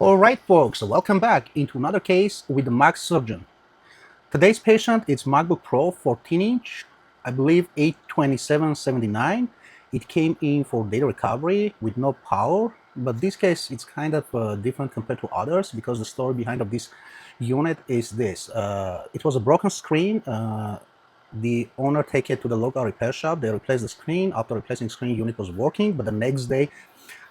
Alright folks, welcome back into another case with the Microsoldering. Today's patient is MacBook Pro 14-inch, I believe A2779. It came in for data recovery with no power, but this case it's kind of different compared to others because the story behind of this unit is this. It was a broken screen. The owner take it to the local repair shop. They replaced the screen. After replacing the screen, unit was working, but the next day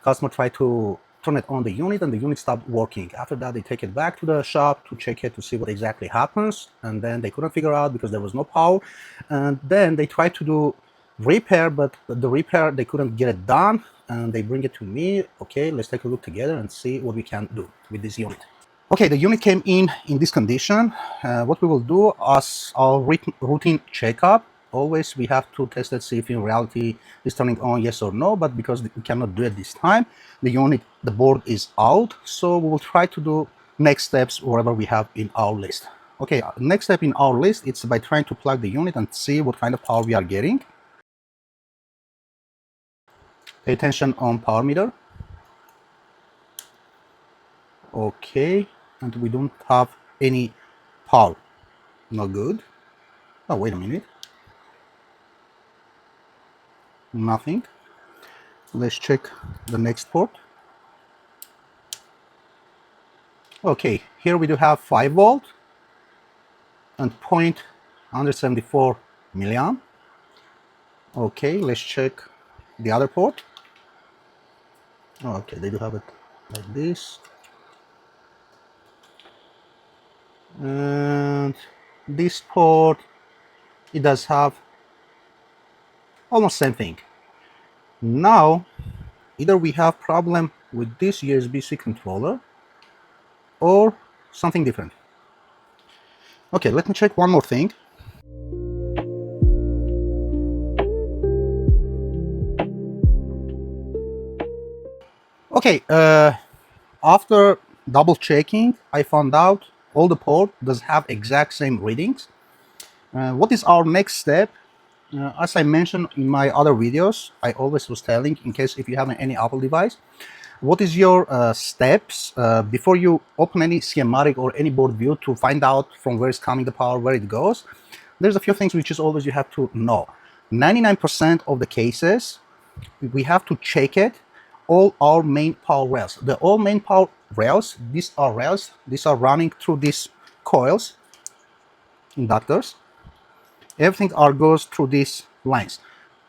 customer tried to turn it on the unit and the unit stopped working. After that, they take it back to the shop to check it to see what exactly happens, and then they couldn't figure out because there was no power. And then they tried to do repair, but the repair they couldn't get it done, and they bring it to me. Okay, let's take a look together and see what we can do with this unit. Okay, the unit came in this condition. What we will do as our routine checkup, always we have to test it, see if in reality it's turning on, yes or no, but because we cannot do it this time, the board is out, so we will try to do next steps whatever we have in our list. Okay, next step in our list, it's by trying to plug the unit and see what kind of power we are getting. Pay attention on power meter. Okay, and we don't have any power. Not good. Oh, wait a minute. Nothing. Let's check the next port. Okay, here we do have 5 volt and 0.174 milliamp. Okay, let's check the other port. Okay, they do have it like this. And this port, it does have almost same thing. Now, either we have problem with this USB-C controller or something different. Okay, let me check one more thing. Okay, after double checking, I found out all the ports does have exact same readings. What is our next step? As I mentioned in my other videos, I always was telling, in case if you have any Apple device, what is your steps before you open any schematic or any board view to find out from where is coming the power, where it goes. There's a few things which is always you have to know. 99% of the cases, we have to check it, all our main power rails. The all main power rails, these are running through these coils, inductors. Everything goes through these lines.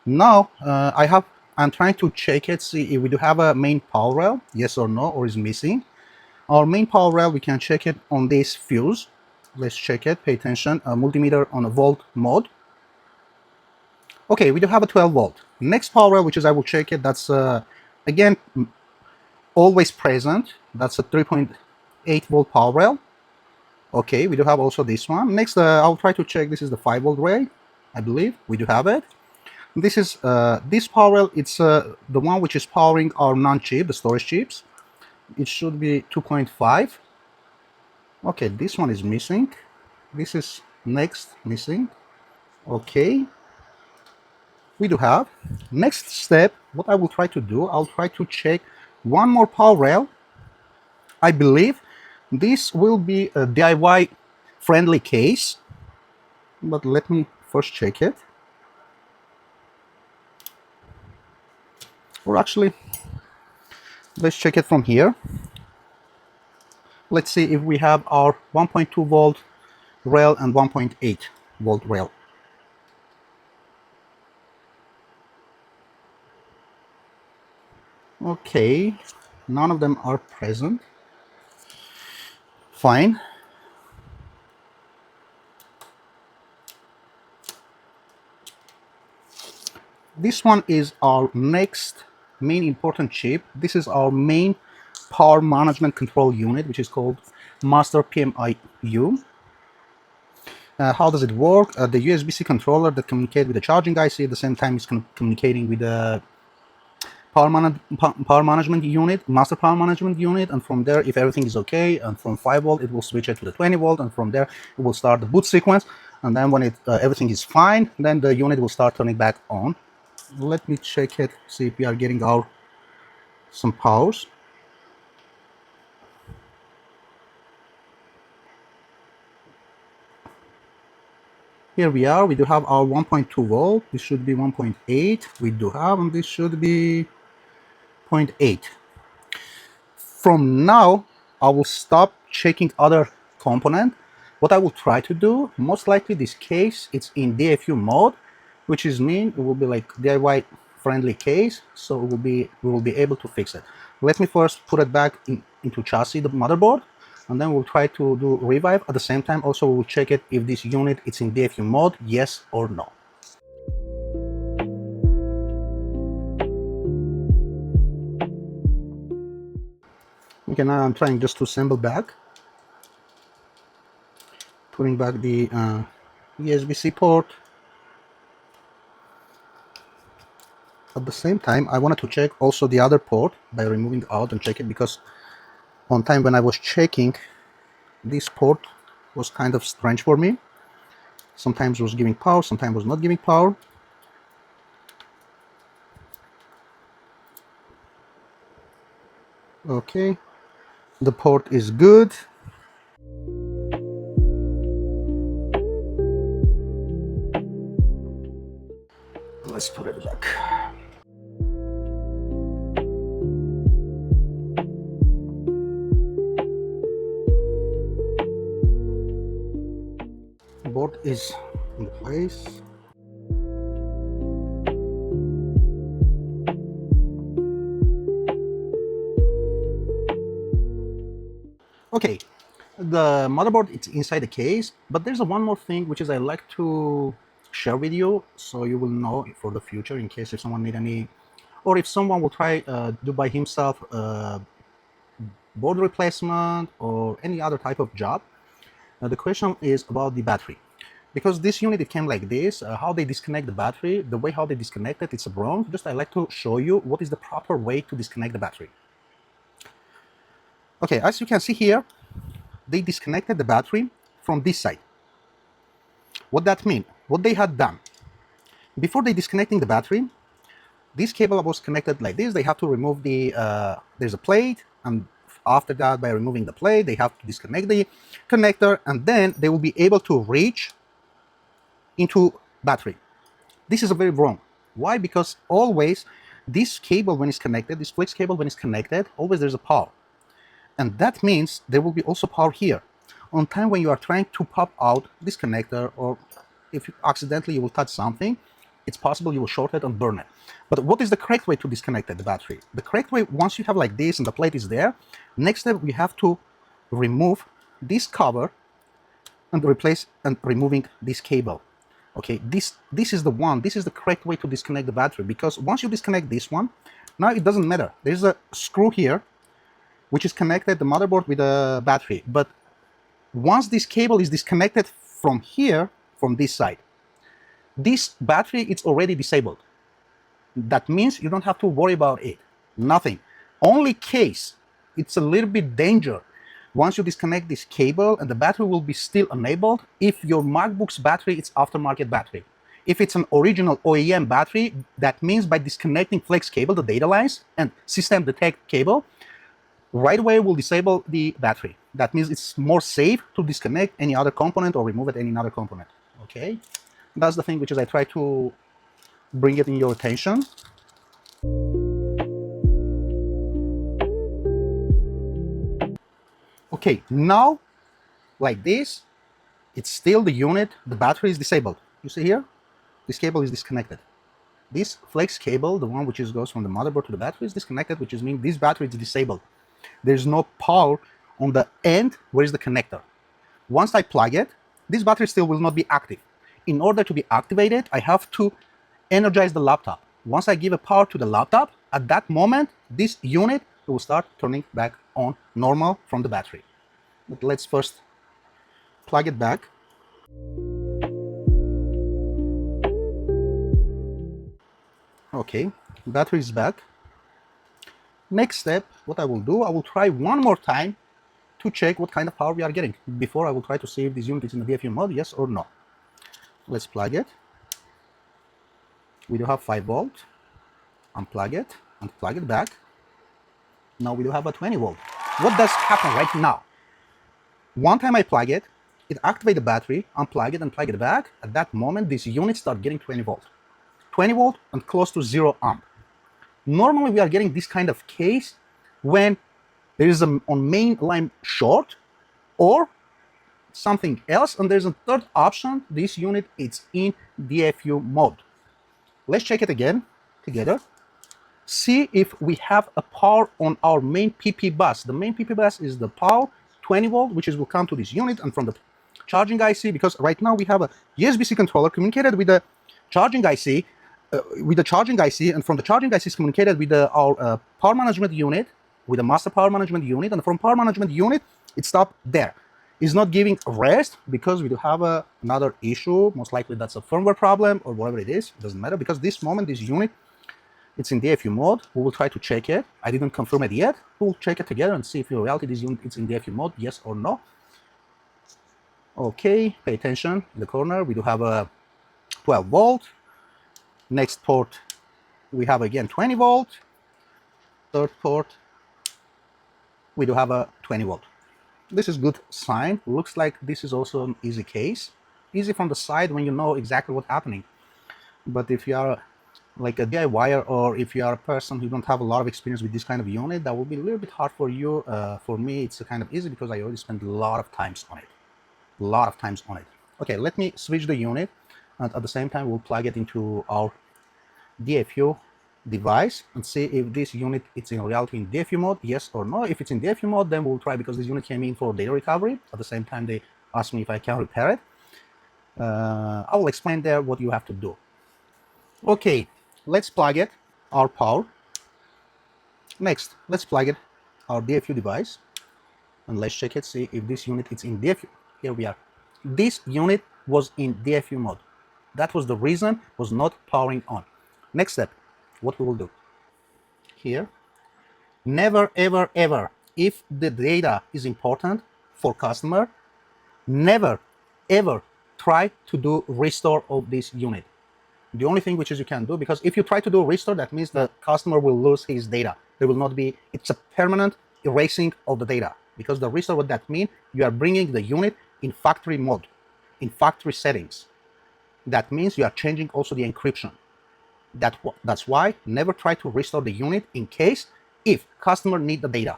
Now I'm trying to check it, see if we do have a main power rail, yes or no, or is missing. Our main power rail, we can check it on this fuse. Let's check it, pay attention, a multimeter on a volt mode. Okay, we do have a 12 volt. Next power rail, which is I will check it, that's again always present. That's a 3.8 volt power rail. Okay, we do have also this one. Next, I'll try to check. This is the 5 volt rail, I believe. We do have it. This is this power rail. It's the one which is powering our non-chip, the storage chips. It should be 2.5. Okay, this one is missing. This is next missing. Okay, we do have. Next step, what I will try to do, I'll try to check one more power rail. I believe this will be a DIY friendly case, but let me first check it. Or actually, let's check it from here. Let's see if we have our 1.2 volt rail and 1.8 volt rail. Okay, none of them are present. Fine. This one is our next main important chip. This is our main power management control unit, which is called Master PMIU. How does it work? The USB-C controller that communicates with the charging IC at the same time is communicating with the power management unit, master power management unit, and from there, if everything is okay, and from 5 volt, it will switch it to the 20 volt, and from there, it will start the boot sequence, and then when everything is fine, then the unit will start turning back on. Let me check it, see if we are getting some powers. Here we are, we do have our 1.2 volt, this should be 1.8, we do have, and this should be 0.8. From now, I will stop checking other component. What I will try to do, most likely this case, it's in DFU mode, which is mean it will be like DIY friendly case, so we will be able to fix it. Let me first put it back into chassis, the motherboard, and then we'll try to do revive. At the same time, also we will check it if this unit it's in DFU mode, yes or no. Okay, now I'm trying just to assemble back, putting back the USB-C port. At the same time, I wanted to check also the other port by removing out and check it, because on time when I was checking, this port was kind of strange for me. Sometimes it was giving power, sometimes it was not giving power. Okay, the port is good. Let's put it back. The board is in place. Okay, the motherboard it's inside the case, but there's one more thing which is I like to share with you, so you will know for the future in case if someone need any, or if someone will try do by himself board replacement or any other type of job. The question is about the battery, because this unit it came like this. How they disconnect the battery, the way how they disconnect it, it's wrong. Just I like to show you what is the proper way to disconnect the battery. Okay, as you can see here, they disconnected the battery from this side. What that mean? What they had done before they disconnecting the battery, this cable was connected like this. They have to remove the there's a plate, and after that, by removing the plate, they have to disconnect the connector, and then they will be able to reach into battery. This is a very wrong. Why? Because always this cable when it's connected, this flex cable when it's connected, always there's a power. And that means there will be also power here. On time when you are trying to pop out this connector, or if you accidentally you will touch something, it's possible you will short it and burn it. But what is the correct way to disconnect the battery? The correct way, once you have like this and the plate is there, next step we have to remove this cover and replace and removing this cable. Okay, this is the one, this is the correct way to disconnect the battery, because once you disconnect this one, now it doesn't matter. There's a screw here which is connected the motherboard with the battery. But once this cable is disconnected from here, from this side, this battery it's already disabled. That means you don't have to worry about it. Nothing. Only case it's a little bit danger once you disconnect this cable and the battery will be still enabled if your MacBook's battery is aftermarket battery. If it's an original OEM battery, that means by disconnecting flex cable, the data lines, and system detect cable, right away will disable the battery. That means it's more safe to disconnect any other component or remove it any other component. Okay, that's the thing which is I try to bring it in your attention. Okay, now like this, it's still the unit, the battery is disabled. You see here, this cable is disconnected. This flex cable, the one which is goes from the motherboard to the battery, is disconnected, which is mean this battery is disabled. There's no power on the end where is the connector. Once I plug it, this battery still will not be active. In order to be activated, I have to energize the laptop. Once I give a power to the laptop, at that moment, this unit will start turning back on normal from the battery. But let's first plug it back. Okay, battery is back. Next step, what I will do, I will try one more time to check what kind of power we are getting. Before I will try to see if this unit is in the DFU mode, yes or no. Let's plug it. We do have 5 volt. Unplug it and plug it back. Now we do have a 20 volt. What does happen right now? One time I plug it, it activates the battery, unplug it and plug it back. At that moment, this unit starts getting 20 volt. 20 volt and close to 0 amp. Normally, we are getting this kind of case when there is a on main line short or something else, and there's a third option. This unit is in DFU mode. Let's check it again together. See if we have a power on our main PP bus. The main PP bus is the power 20 volt, which is will come to this unit, and from the charging IC, because right now we have a USB-C controller communicated with the charging IC, and from the charging IC is communicated with our power management unit, with the master power management unit, and from power management unit, it stopped there. It's not giving rest because we do have another issue. Most likely that's a firmware problem or whatever it is. It doesn't matter because this moment, this unit, it's in DFU mode. We will try to check it. I didn't confirm it yet. We'll check it together and see if in reality this unit is in DFU mode, yes or no. Okay, pay attention. In the corner, we do have a 12 volt. Next port, we have again 20 volt. Third port, we do have a 20 volt. This is good sign. Looks like this is also an easy case. Easy from the side when you know exactly what's happening. But if you are like a DIYer, or if you are a person who don't have a lot of experience with this kind of unit, that will be a little bit hard for you. For me, it's kind of easy because I already spent a lot of times on it. Okay, let me switch the unit, and at the same time we'll plug it into our DFU device and see if this unit is in reality in DFU mode, yes or no. If it's in DFU mode, then we'll try, because this unit came in for data recovery. At the same time, they asked me if I can repair it. I will explain there what you have to do. Okay, let's plug it, our power. Next, let's plug it, our DFU device, and let's check it, see if this unit is in DFU. Here we are. This unit was in DFU mode. That was the reason was not powering on. Next step, what we will do. Here, never, ever, ever, if the data is important for customer, never, ever try to do restore of this unit. The only thing which is you can do, because if you try to do a restore, that means the customer will lose his data. There will not be, it's a permanent erasing of the data. Because the restore, what that means, you are bringing the unit in factory mode, in factory settings. That means you are changing also the encryption. That's why never try to restore the unit in case if customer need the data.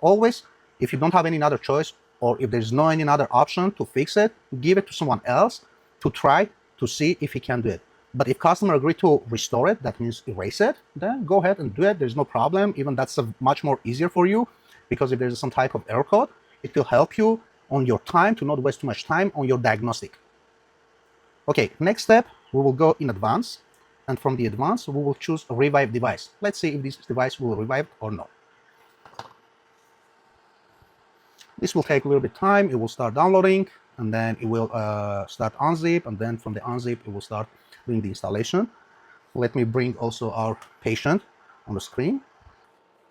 Always, if you don't have any other choice, or if there's no any other option to fix it, give it to someone else to try to see if he can do it. But if customer agree to restore it, that means erase it, then go ahead and do it. There's no problem. Even that's much more easier for you, because if there's some type of error code, it will help you on your time to not waste too much time on your diagnostic. Okay, next step, we will go in advance. And from the advance, we will choose a revive device. Let's see if this device will revive or not. This will take a little bit of time. It will start downloading, and then it will start unzip, and then from the unzip, it will start doing the installation. Let me bring also our patient on the screen.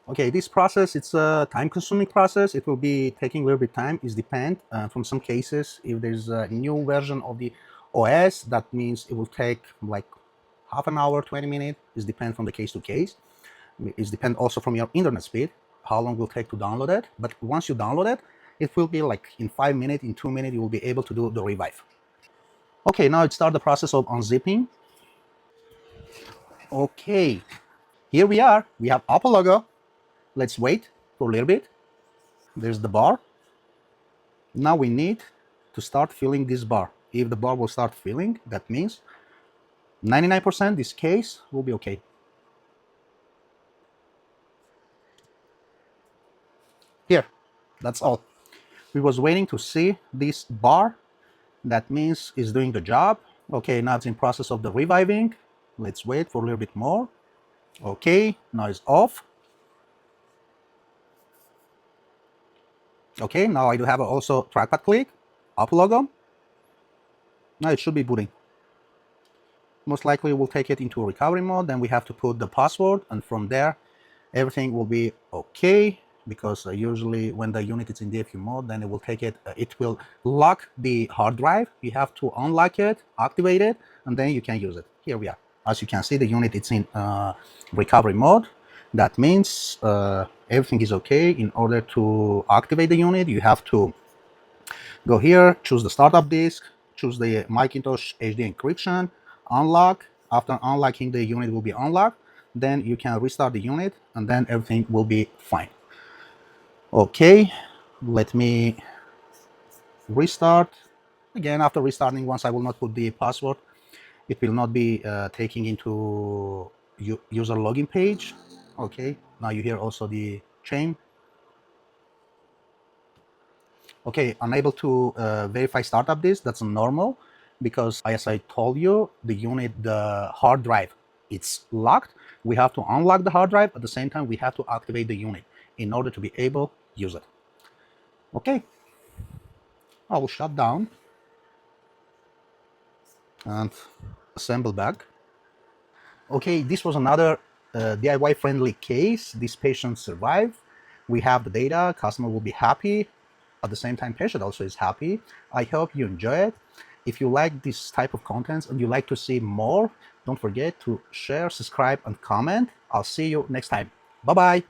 Okay, this process, it's a time-consuming process. It will be taking a little bit of time. It depends. From some cases, if there's a new version of the OS, that means it will take like half an hour, 20 minutes. It depends from the case to case. It depends also from your internet speed, how long it will take to download it. But once you download it, it will be like in 5 minutes, in 2 minutes, you will be able to do the revive. Okay, now it starts the process of unzipping. Okay, here we are. We have Apple logo. Let's wait for a little bit. There's the bar. Now we need to start filling this bar. If the bar will start filling, that means 99% this case will be okay. Here, that's all. We was waiting to see this bar. That means it's doing the job. Okay, now it's in process of the reviving. Let's wait for a little bit more. Okay, now it's off. Okay, now I do have also trackpad click, up logo. Now it should be booting. Most likely we'll take it into recovery mode. Then we have to put the password, and from there, everything will be okay. Because usually when the unit is in DFU mode, then it will take it, it will lock the hard drive. You have to unlock it, activate it, and then you can use it. Here we are. As you can see, the unit is in recovery mode. That means everything is okay. In order to activate the unit, you have to Go here, choose the startup disk, choose the Macintosh HD encryption, unlock. After unlocking, the unit will be unlocked. Then you can restart the unit and then everything will be fine. Okay, let me restart. Again, after restarting, once I will not put the password, it will not be taking into user login page. Okay, now you hear also the chain. Okay, unable to verify startup disk. That's normal because, as I told you, the unit, the hard drive, it's locked. We have to unlock the hard drive. At the same time, we have to activate the unit in order to be able to use it. Okay, I will shut down and assemble back. Okay, this was another DIY friendly case. This patient survived. We have the data, customer will be happy. At the same time, patient also is happy. I hope you enjoy it. If you like this type of contents and you like to see more, don't forget to share, subscribe, and comment. I'll see you next time. Bye-bye.